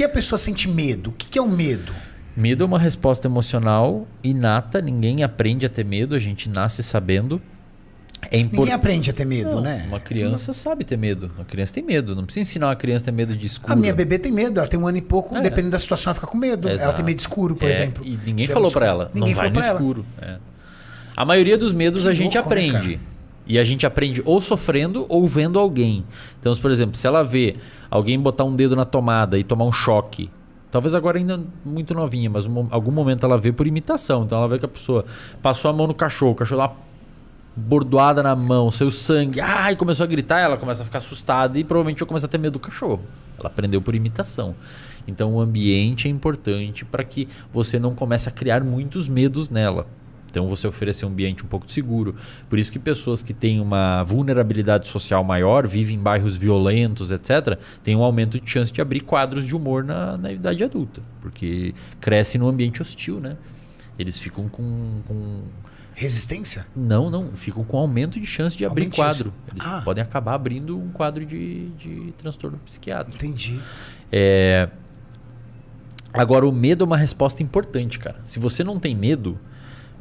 que a pessoa sente medo? O que é o medo? Medo é uma resposta emocional inata. Ninguém aprende a ter medo. A gente nasce sabendo. Ninguém aprende a ter medo, né? Uma criança sabe ter medo. Uma criança tem medo. Não precisa ensinar uma criança a ter medo de escuro. A minha bebê tem medo. Ela tem 1 ano e pouco. Dependendo da situação, ela fica com medo. Exato. Ela tem medo de escuro, por exemplo. E ninguém falou pra ela. Não vai no escuro. A maioria dos medos a gente aprende. Né, e a gente aprende ou sofrendo ou vendo alguém. Então, por exemplo, se ela vê alguém botar um dedo na tomada e tomar um choque, talvez agora ainda muito novinha, mas em algum momento ela vê por imitação. Então ela vê que a pessoa passou a mão no cachorro, o cachorro dá uma bordoada na mão, saiu sangue, e começou a gritar, ela começa a ficar assustada e provavelmente vai começar a ter medo do cachorro. Ela aprendeu por imitação. Então o ambiente é importante para que você não comece a criar muitos medos nela. Então você oferecer um ambiente um pouco seguro. Por isso que pessoas que têm uma vulnerabilidade social maior, vivem em bairros violentos, etc., têm um aumento de chance de abrir quadros de humor na idade adulta. Porque crescem num ambiente hostil, né? Eles ficam com... Resistência? Não. Ficam com aumento de chance de abrir quadro. Eles podem acabar abrindo um quadro de transtorno psiquiátrico. Entendi. Agora, o medo é uma resposta importante, cara. Se você não tem medo,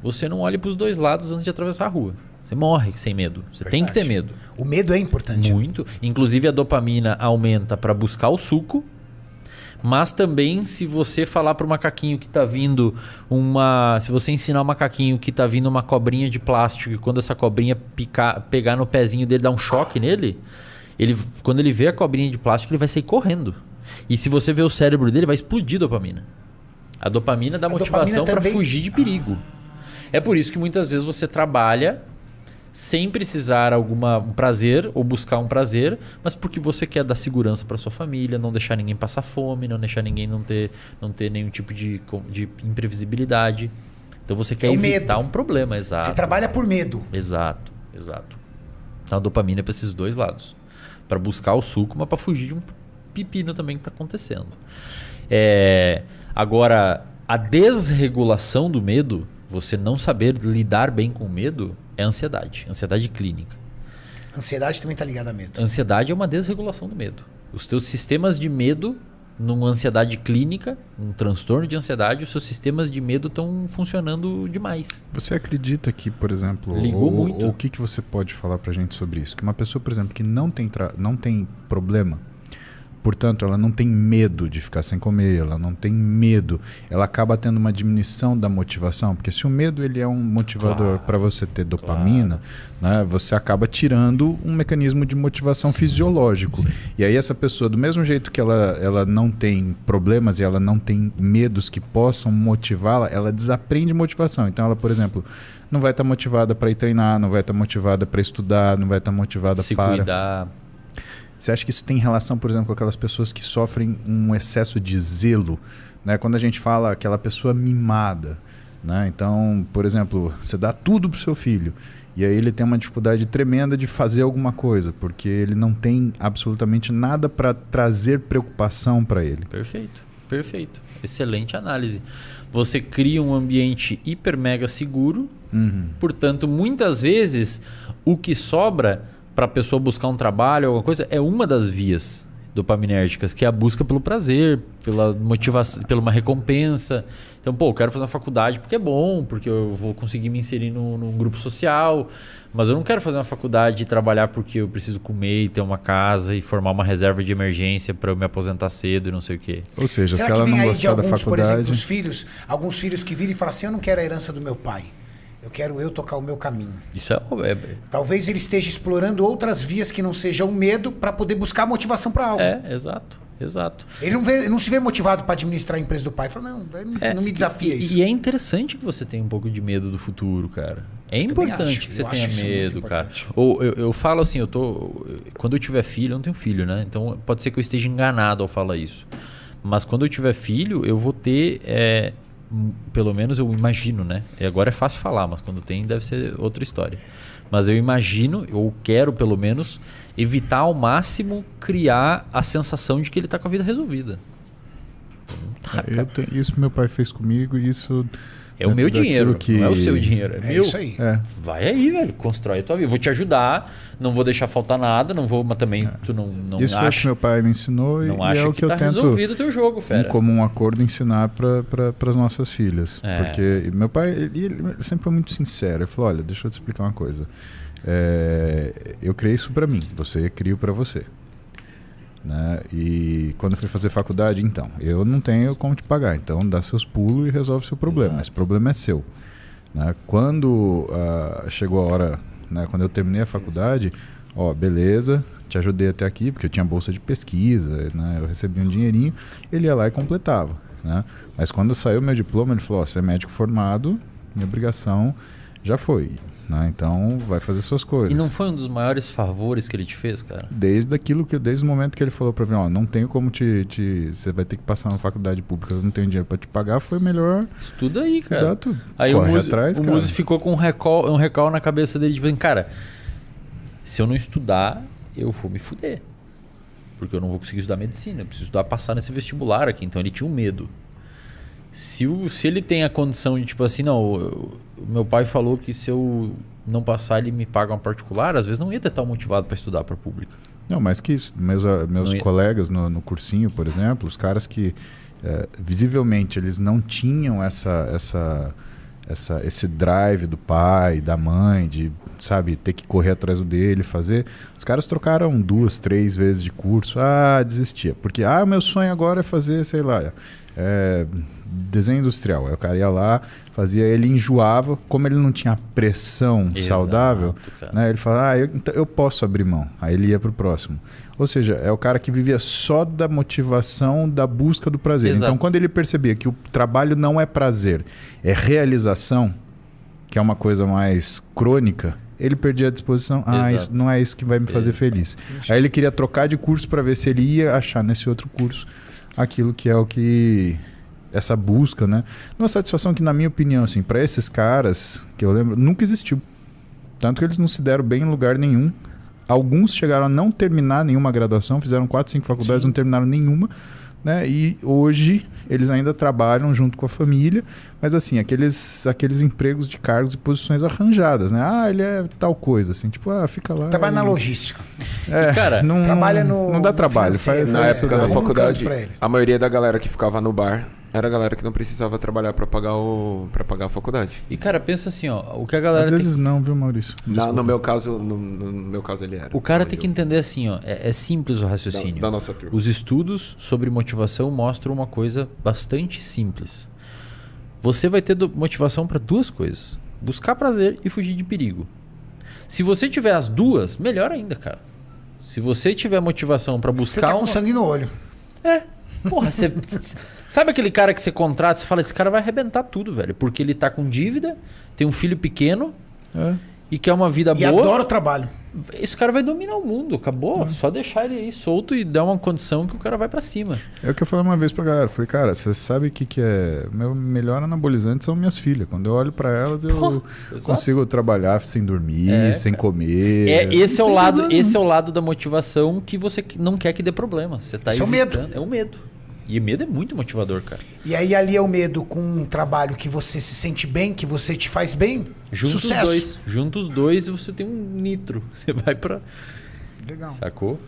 você não olha para os dois lados antes de atravessar a rua. Você morre sem medo. Você tem que ter medo. O medo é importante. Muito. Inclusive, a dopamina aumenta para buscar o suco. Mas também, se você falar para o macaquinho que está vindo se você ensinar o macaquinho que está vindo uma cobrinha de plástico e quando essa cobrinha pegar no pezinho dele, dar um choque nele, quando ele vê a cobrinha de plástico, ele vai sair correndo. E se você ver o cérebro dele, vai explodir a dopamina. A dopamina dá motivação para fugir de perigo. É por isso que muitas vezes você trabalha sem precisar um prazer ou buscar um prazer, mas porque você quer dar segurança para sua família, não deixar ninguém passar fome, não deixar ninguém não ter nenhum tipo de imprevisibilidade. Então você quer evitar um problema, exato. Você trabalha por medo. Exato. Então a dopamina é para esses dois lados. Para buscar o suco, mas para fugir de um pepino também que está acontecendo. Agora, a desregulação do medo, você não saber lidar bem com o medo, é ansiedade clínica. Ansiedade também está ligada a medo. Ansiedade é uma desregulação do medo. Os teus sistemas de medo, numa ansiedade clínica, um transtorno de ansiedade, os seus sistemas de medo estão funcionando demais. Você acredita que, por exemplo, ligou muito. Ou o que você pode falar pra gente sobre isso? Que uma pessoa, por exemplo, que não tem problema, portanto, ela não tem medo de ficar sem comer, ela não tem medo, ela acaba tendo uma diminuição da motivação, porque se o medo ele é um motivador para você ter dopamina, né, você acaba tirando um mecanismo de motivação fisiológico. Sim. E aí essa pessoa, do mesmo jeito que ela não tem problemas e ela não tem medos que possam motivá-la, ela desaprende motivação. Então ela, por exemplo, não vai estar motivada para ir treinar, não vai estar motivada para estudar, não vai estar motivada para cuidar. Você acha que isso tem relação, por exemplo, com aquelas pessoas que sofrem um excesso de zelo? Né? Quando a gente fala aquela pessoa mimada, né? Então, por exemplo, você dá tudo para o seu filho e aí ele tem uma dificuldade tremenda de fazer alguma coisa, porque ele não tem absolutamente nada para trazer preocupação para ele. Perfeito. Excelente análise. Você cria um ambiente hiper mega seguro, portanto, muitas vezes o que sobra para a pessoa buscar um trabalho, alguma coisa, é uma das vias dopaminérgicas, que é a busca pelo prazer, pela motivação, pela uma recompensa. Então, eu quero fazer uma faculdade porque é bom, porque eu vou conseguir me inserir num grupo social, mas eu não quero fazer uma faculdade e trabalhar porque eu preciso comer e ter uma casa e formar uma reserva de emergência para eu me aposentar cedo e não sei o quê. Ou seja, se ela não gostar da faculdade... Por exemplo, alguns filhos que viram e falam assim, eu não quero a herança do meu pai. Eu quero tocar o meu caminho. Isso é... Talvez ele esteja explorando outras vias que não sejam o medo para poder buscar motivação para algo. Exato. Ele não se vê motivado para administrar a empresa do pai. Fala, não me desafia isso. E é interessante que você tenha um pouco de medo do futuro, cara. É importante que você tenha medo, cara. Ou eu falo assim, quando eu tiver filho, eu não tenho filho, né? Então pode ser que eu esteja enganado ao falar isso. Mas quando eu tiver filho, eu vou ter... pelo menos eu imagino, né? E agora é fácil falar, mas quando tem deve ser outra história. Mas eu imagino, eu quero pelo menos evitar ao máximo criar a sensação de que ele está com a vida resolvida. Isso meu pai fez comigo e isso É o meu dinheiro, não é o seu dinheiro, é meu. Isso aí. Vai aí, velho, constrói a tua vida. Vou te ajudar, não vou deixar faltar nada, não vou, mas também tu não isso foi o que meu pai me ensinou não e acha é o que que eu tá tento, resolvido o teu jogo, fera. em comum acordo, ensinar para as nossas filhas. Porque meu pai ele sempre foi muito sincero. Ele falou, olha, deixa eu te explicar uma coisa. Eu criei isso para mim, você criou para você. Né? E quando eu fui fazer faculdade, então, eu não tenho como te pagar, então dá seus pulos e resolve seu problema. Exato. Esse problema é seu. Né? Quando chegou a hora, né, quando eu terminei a faculdade, beleza, te ajudei até aqui, porque eu tinha bolsa de pesquisa, né, eu recebi um dinheirinho, ele ia lá e completava. Né? Mas quando saiu meu diploma, ele falou, você é médico formado, minha obrigação já foi. Né? Então vai fazer suas coisas. E não foi um dos maiores favores que ele te fez, cara? Desde o momento que ele falou pra mim, não tenho como você vai ter que passar na faculdade pública, eu não tenho dinheiro pra te pagar, foi melhor. Estuda aí, cara. Exato. Aí o Muzi ficou com um recall na cabeça dele, tipo, cara, se eu não estudar, eu vou me fuder. Porque eu não vou conseguir estudar medicina, eu preciso estudar, passar nesse vestibular aqui. Então ele tinha um medo. Se ele tem a condição de, tipo assim, o meu pai falou que se eu não passar, ele me paga uma particular, às vezes não ia ter tal motivado para estudar para pública. Não, mas que isso. Meus colegas no cursinho, por exemplo, os caras que visivelmente eles não tinham esse drive do pai, da mãe, de, sabe, ter que correr atrás dele, fazer. Os caras trocaram 2, 3 vezes de curso. Desistia. Porque, meu sonho agora é fazer, sei lá, desenho industrial. Aí o cara ia lá, fazia, ele enjoava, como ele não tinha pressão saudável, né, ele falava, eu posso abrir mão. Aí ele ia pro próximo. Ou seja, é o cara que vivia só da motivação, da busca do prazer. Exato. Então, quando ele percebia que o trabalho não é prazer, é realização, que é uma coisa mais crônica, ele perdia a disposição. Isso não é isso que vai me fazer feliz. Aí ele queria trocar de curso para ver se ele ia achar nesse outro curso aquilo que é o que... essa busca, né? Uma satisfação que, na minha opinião, assim, para esses caras, que eu lembro, nunca existiu. Tanto que eles não se deram bem em lugar nenhum. Alguns chegaram a não terminar nenhuma graduação, fizeram 4, 5 faculdades, não terminaram nenhuma. Né? E hoje eles ainda trabalham junto com a família, mas assim, aqueles empregos de cargos e posições arranjadas, né? Ele é tal coisa, assim, tipo, fica lá. Trabalha na logística. Cara, trabalha não dá trabalho. Na época da faculdade, a maioria da galera que ficava no bar era a galera que não precisava trabalhar pra pagar a faculdade. E cara, pensa assim, o que a galera às vezes não, viu, Maurício? No meu caso ele era. O cara tem que entender assim, é simples o raciocínio. Da nossa turma. Os estudos sobre motivação mostram uma coisa bastante simples. Você vai ter motivação para 2 coisas: buscar prazer e fugir de perigo. Se você tiver as 2, melhor ainda, cara. Se você tiver motivação para buscar, você tá com sangue no olho. Porra, você... Sabe aquele cara que você contrata, você fala, esse cara vai arrebentar tudo, velho. Porque ele tá com dívida, tem um filho pequeno e quer uma vida boa. E adora o trabalho. Esse cara vai dominar o mundo, acabou. Só deixar ele aí solto e dar uma condição que o cara vai pra cima. É o que eu falei uma vez pra galera. Falei, cara, você sabe o que é... Meu melhor anabolizante são minhas filhas. Quando eu olho pra elas, eu consigo trabalhar sem dormir, sem comer. Esse é o lado da motivação que você não quer que dê problema. Você tá evitando. É o medo. E medo é muito motivador, cara. E aí ali é o medo com um trabalho que você se sente bem, que você te faz bem. Junta os dois e você tem um nitro. Você vai pra... Legal. Sacou?